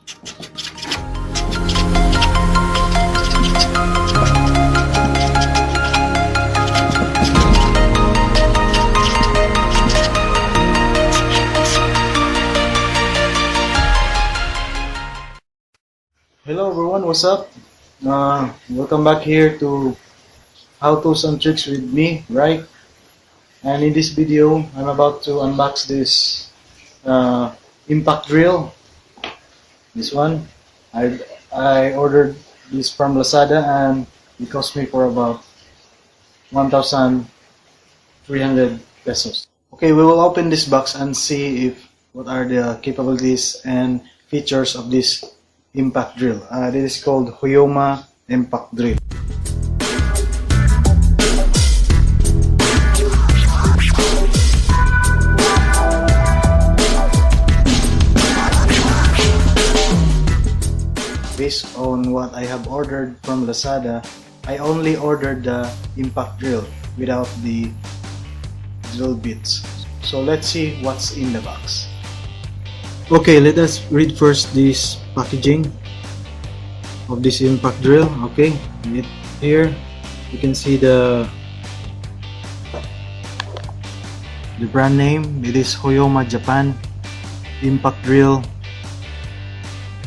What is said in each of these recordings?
Hello everyone, what's up? Welcome back here to How To's and Tricks with me, right? And in this video, I'm about to unbox this impact drill. This one, I ordered this from Lazada and it cost me for about 1,300 pesos. Okay, we will open this box and see if what are the capabilities and features of this impact drill. This is called Hoyoma Impact Drill. Based on what I have ordered from Lazada, I only ordered the impact drill without the drill bits. So let's see what's in the box. Okay, let us read first this packaging of this impact drill. Okay, here you can see the brand name. It is Hoyoma Japan impact drill.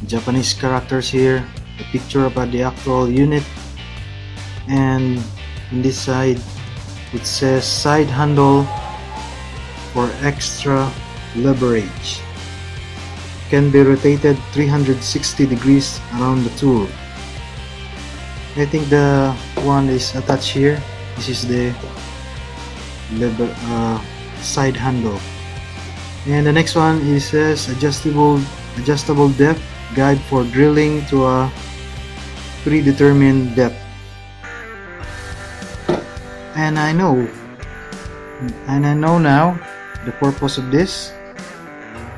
Japanese characters here, the picture about the actual unit, and in this side it says side handle for extra leverage, can be rotated 360 degrees around the tool. I think the one is attached here. This is the side handle, and the next one is says adjustable depth guide for drilling to a predetermined depth. And I know now the purpose of this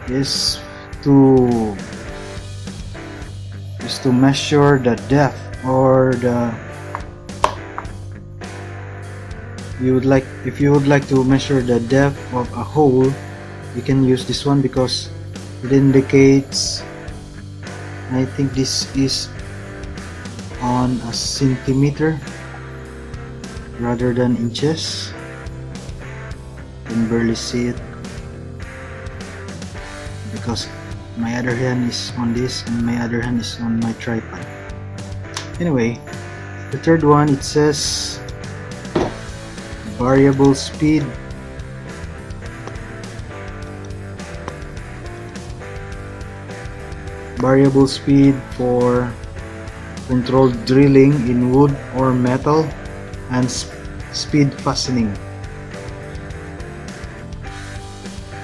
is to measure the depth, or if you would like to measure the depth of a hole, you can use this one because it indicates, I think this is on a centimeter rather than inches. You can barely see it because my other hand is on this and my other hand is on my tripod. Anyway, the third one, it says variable speed. Variable speed for controlled drilling in wood or metal, and speed fastening.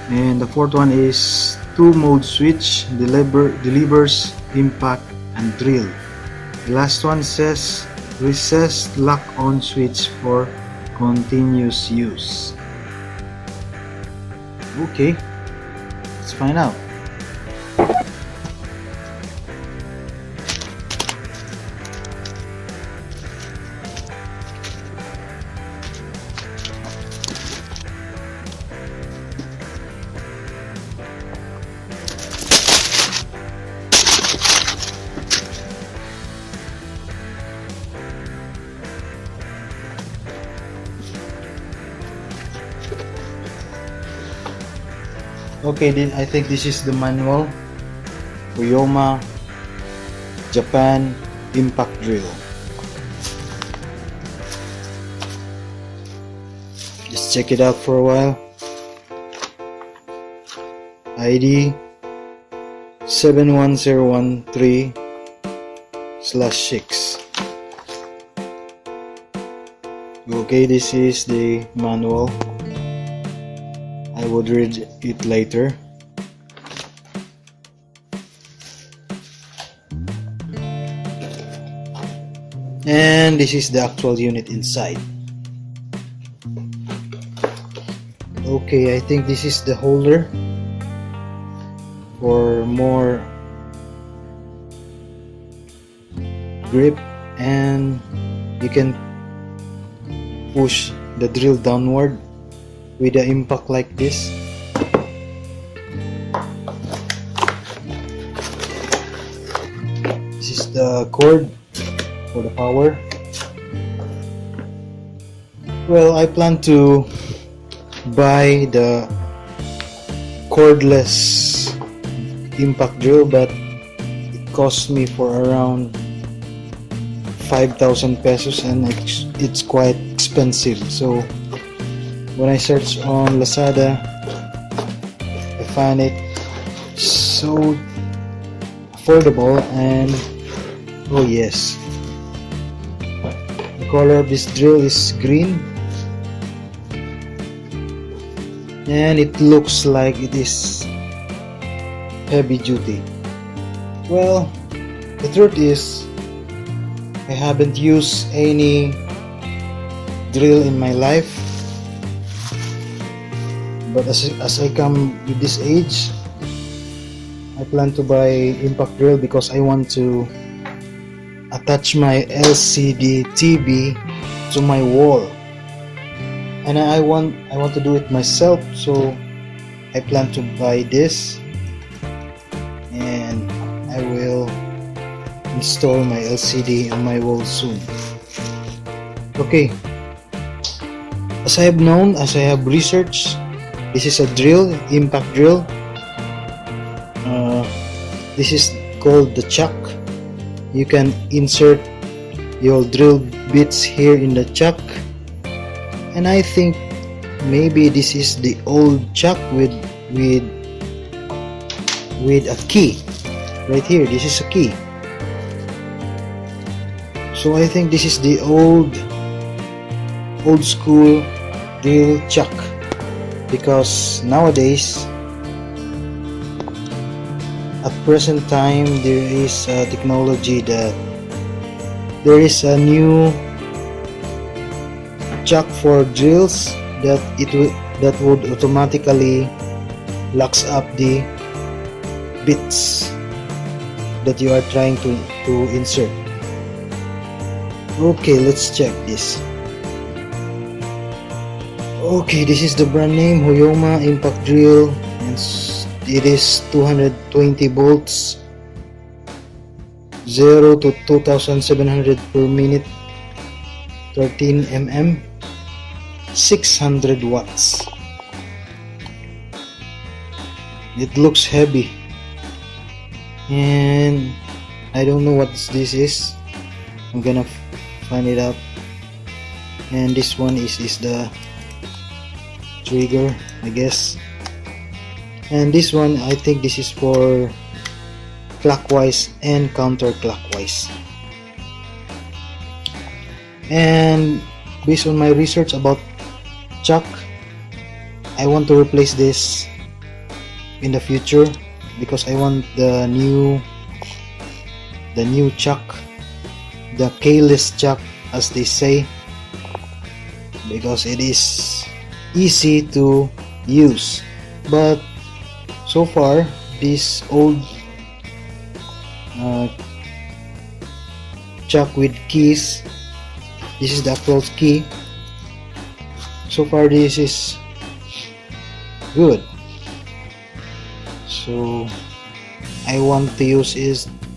And the fourth one is 2-mode switch, delivers impact and drill. The last one says recessed lock-on switch for continuous use. Okay, let's find out. Okay, then I think this is the manual. Hoyoma Japan Impact Drill. Just check it out for a while. ID 71013/6. Okay, this is the manual. I would read it later. And this is the actual unit inside. Okay, I think this is the holder for more grip, and you can push the drill downward with the impact like this. this is the cord for the power. Well, I plan to buy the cordless impact drill, but it cost me for around 5,000 pesos, and it's quite expensive. So when I searched on Lazada, I find it so affordable. And oh yes, the color of this drill is green, and it looks like it is heavy duty. Well, the truth is I haven't used any drill in my life, but as I come with this age, I plan to buy impact drill because I want to attach my LCD TV to my wall, and I want to do it myself. So I plan to buy this, and I will install my LCD on my wall soon. Okay, as I have researched, this is a drill, impact drill. This is called the chuck. You can insert your drill bits here in the chuck, and I think maybe this is the old chuck with a key right here. This is a key. So I think this is the old school drill chuck, because nowadays, at present time, there is a technology that there is a new chuck for drills that would automatically locks up the bits that you are trying to insert. Okay, let's check this. Okay, this is the brand name, Hoyoma Impact Drill, and it is 220 volts, 0 to 2700 per minute, 13 mm, 600 watts. It looks heavy, and I don't know what this is. I'm gonna find it out. And this one is the trigger, I guess. And this one, I think this is for clockwise and counterclockwise. And based on my research about chuck, I want to replace this in the future, because I want the new chuck, the keyless chuck as they say, because it is easy to use. But so far, this old chuck with keys, this is the actual key. So far, this is good. So I want to use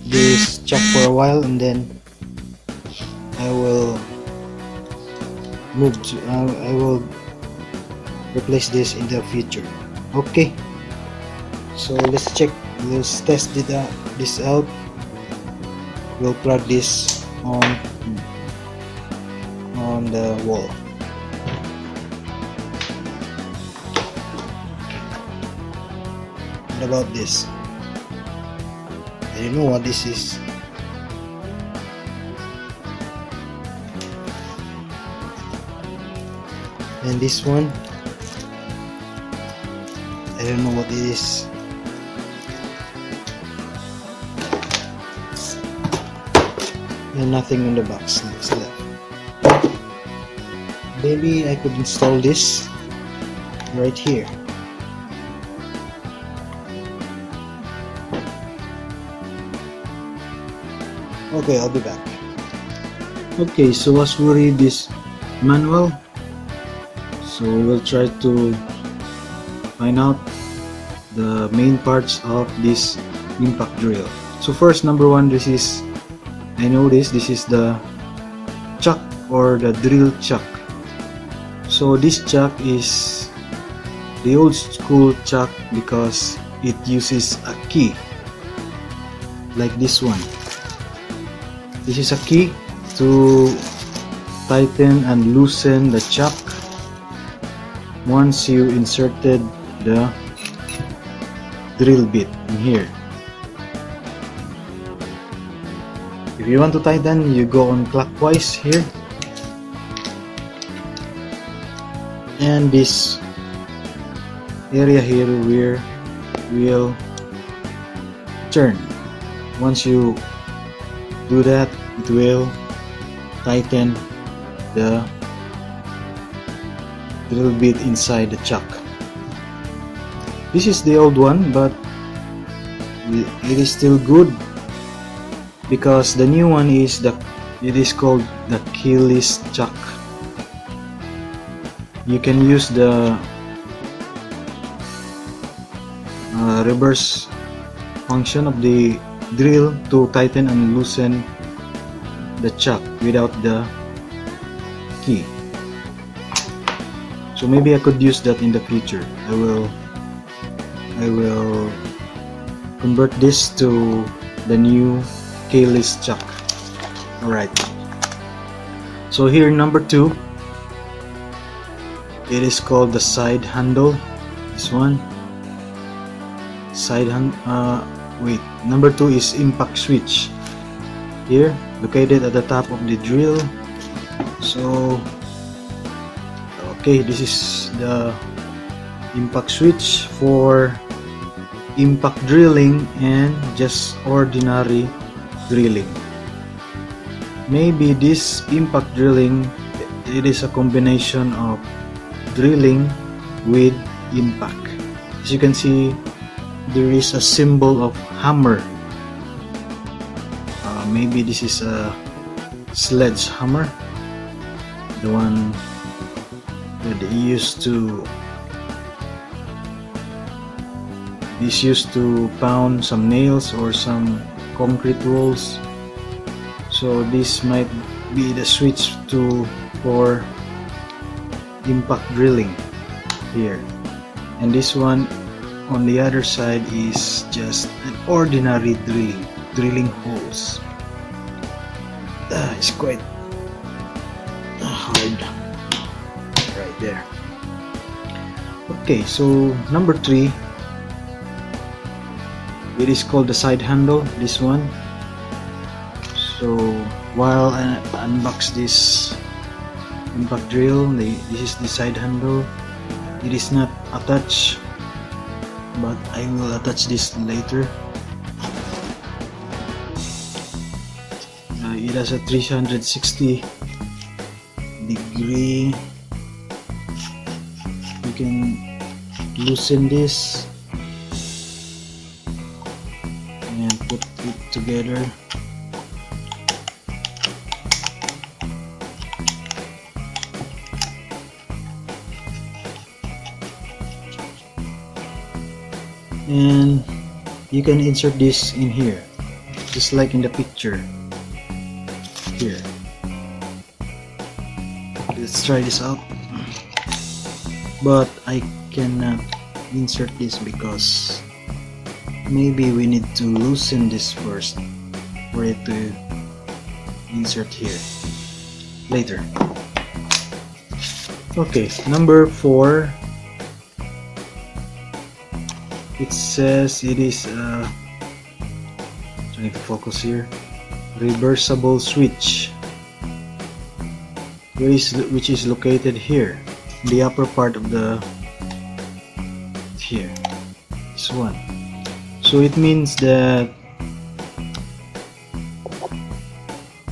this chuck for a while, and then I will I will replace this in the future. Okay, so let's test this out. We'll plug this on the wall. What about this? I don't know what this is. And this one, I don't know what it is. And nothing on the box left. Maybe I could install this right here. Okay, I'll be back. Okay, so as we read this manual, so we'll try to find out the main parts of this impact drill. So first, number one, this is I know this is the chuck or the drill chuck. So this chuck is the old school chuck because it uses a key like this one. This is a key to tighten and loosen the chuck once you inserted the drill bit in here. If you want to tighten, you go on clockwise here, and this area here where will turn. Once you do that, it will tighten the drill bit inside the chuck. This is the old one, but it is still good because the new one is called the keyless chuck. You can use the reverse function of the drill to tighten and loosen the chuck without the key. So maybe I could use that in the future. I will convert this to the new keyless chuck. Alright, so here number 2, it is called the side handle. This one, number 2 is impact switch, here located at the top of the drill. So okay, this is the impact switch for impact drilling and just ordinary drilling. Maybe this impact drilling, it is a combination of drilling with impact. As you can see, there is a symbol of hammer. Maybe this is a sledgehammer, the one that used to pound some nails or some concrete walls. So this might be the switch for impact drilling here, and this one on the other side is just an ordinary drilling holes. It's quite hard right there. Okay, so number 3, it is called the side handle, this one. So while I unbox this impact drill, this is the side handle. It is not attached, but I will attach this later. It has a 360 degree. You can loosen this and put it together. And you can insert this in here, just like in the picture here. Let's try this out, but I cannot insert this because maybe we need to loosen this first for it to insert here later. Okay, number 4, it says it is trying to focus here, reversible switch, which is located here, the upper part of the here, this one. So it means that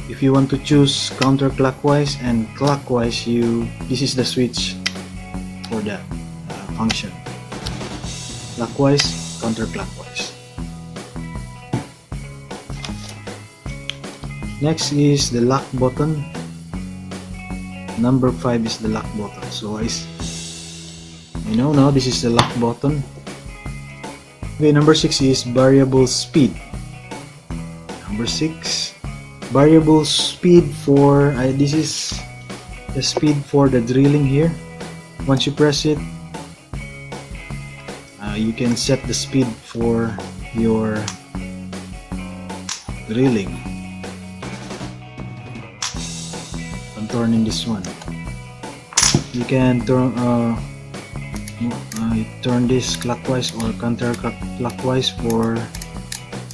if you want to choose counterclockwise and clockwise, this is the switch for that function. Clockwise, counterclockwise. Next is the lock button. Number 5 is the lock button. So I know now this is the lock button. Okay, number 6 is variable speed. Number 6, variable speed for this is the speed for the drilling here. Once you press it, you can set the speed for your drilling. I'm turning this one. You can turn this clockwise or counterclockwise for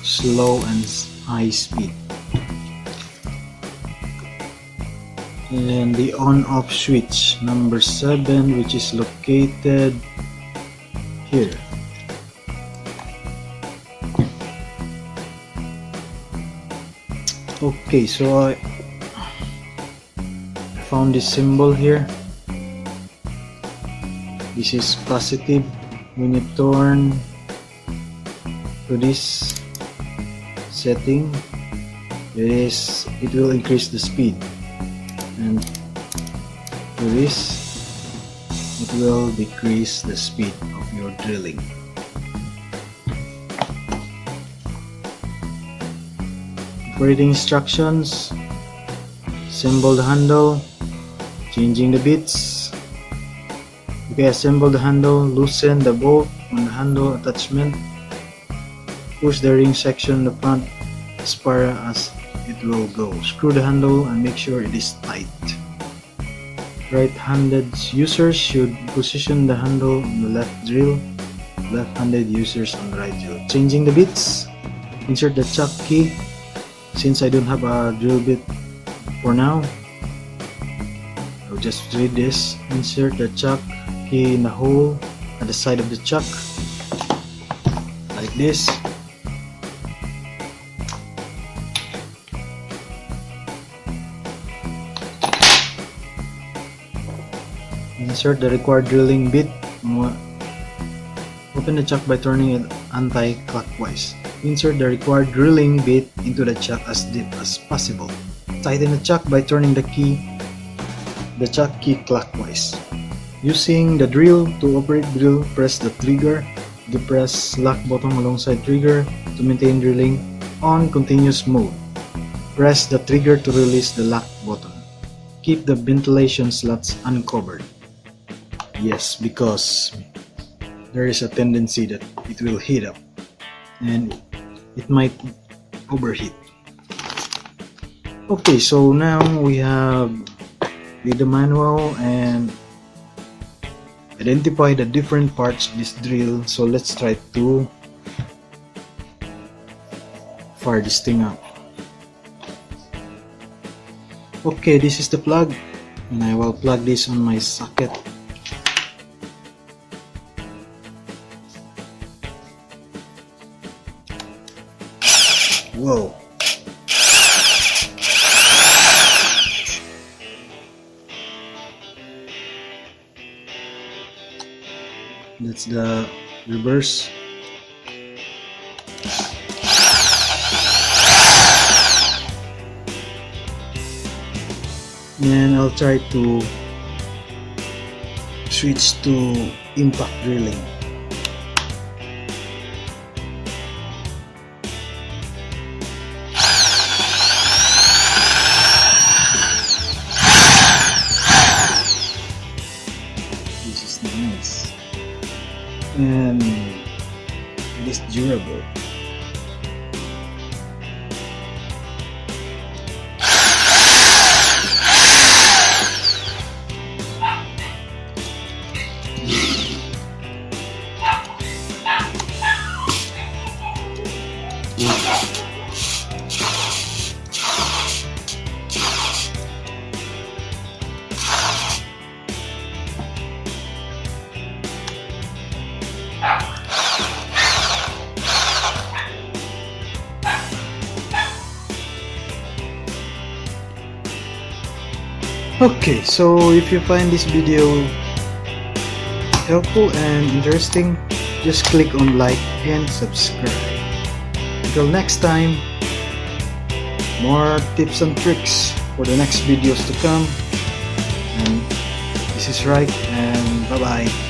slow and high speed. And the on-off switch number 7, which is located here. Okay, so I found this symbol here. This is positive. When you turn to this setting, it will increase the speed, and to this, it will decrease the speed of your drilling. Operating instructions: assemble the handle, changing the bits. Okay, assemble the handle, loosen the bolt on the handle attachment, push the ring section in the front as far as it will go. Screw the handle and make sure it is tight. Right-handed users should position the handle on the left drill, left-handed users on the right drill. Changing the bits, insert the chuck key. Since I don't have a drill bit for now, I'll just read this. Insert the chuck key in the hole at the side of the chuck, like this. Insert the required drilling bit. Open the chuck by turning it anti-clockwise. Insert the required drilling bit into the chuck as deep as possible. Tighten the chuck by turning the chuck key clockwise. Using the drill to operate drill, press the trigger. The press lock button alongside trigger to maintain drilling on continuous mode. Press the trigger to release the lock button. Keep the ventilation slots uncovered. Yes, because there is a tendency that it will heat up and it might overheat. Okay, so now we have read the manual and identify the different parts of this drill. So let's try to fire this thing up. Okay, this is the plug, and I will plug this on my socket. Whoa. That's the reverse. And I'll try to switch to impact drilling. This is nice. And it is durable. Okay, so if you find this video helpful and interesting, just click on like and subscribe. Until next time, more tips and tricks for the next videos to come. And this is Right, and bye bye.